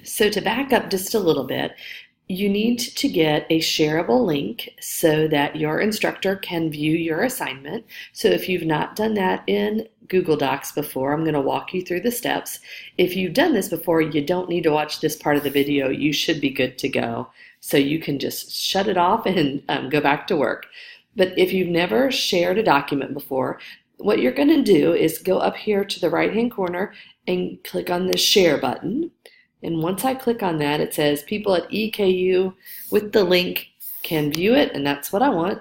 So to back up just a little bit, you need to get a shareable link so that your instructor can view your assignment. So if you've not done that in Google Docs before, I'm going to walk you through the steps. If you've done this before, you don't need to watch this part of the video. You should be good to go. So you can just shut it off and go back to work. But if you've never shared a document before, what you're going to do is go up here to the right-hand corner and click on the share button. And once I click on that, it says people at EKU with the link can view it, and that's what I want.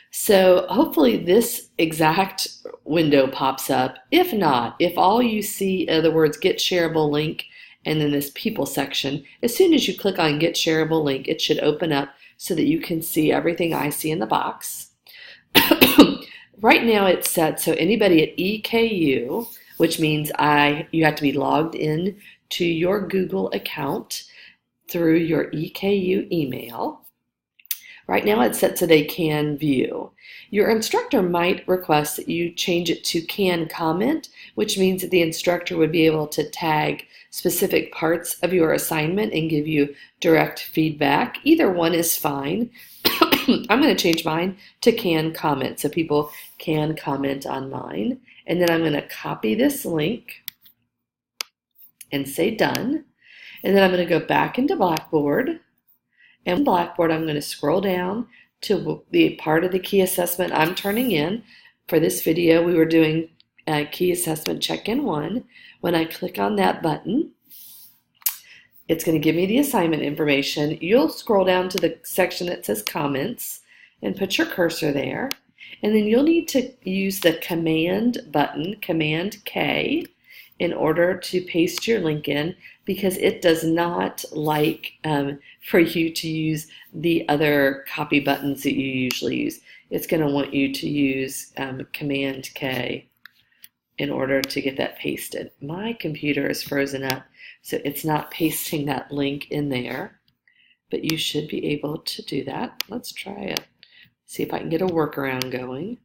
So hopefully this exact window pops up. If not, if all you see are the words get shareable link and then this people section, as soon as you click on get shareable link, it should open up so that you can see everything I see in the box. Right now it's set so anybody at EKU, which means you have to be logged in to your Google account through your EKU email. Right now it's set so they can view. Your instructor might request that you change it to can comment, which means that the instructor would be able to tag specific parts of your assignment and give you direct feedback. Either one is fine. I'm going to change mine to can comment so people can comment on mine. And then I'm going to copy this link and say done. And then I'm going to go back into Blackboard. And in Blackboard, I'm going to scroll down to the part of the key assessment I'm turning in. For this video, we were doing key assessment check-in 1. When I click on that button, it's going to give me the assignment information. You'll scroll down to the section that says comments and put your cursor there. And then you'll need to use the command button, Command K, in order to paste your link in, because it does not like for you to use the other copy buttons that you usually use. It's going to want you to use Command K in order to get that pasted. My computer is frozen up, so it's not pasting that link in there, but you should be able to do that. Let's try it. See if I can get a workaround going.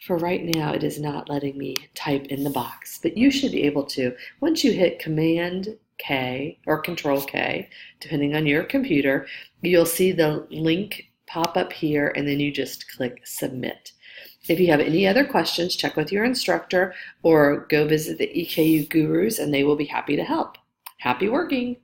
For right now, it is not letting me type in the box, but you should be able to. Once you hit Command K or Control K, depending on your computer, you'll see the link pop up here, and then you just click Submit. If you have any other questions, check with your instructor or go visit the EKU gurus, and they will be happy to help. Happy working!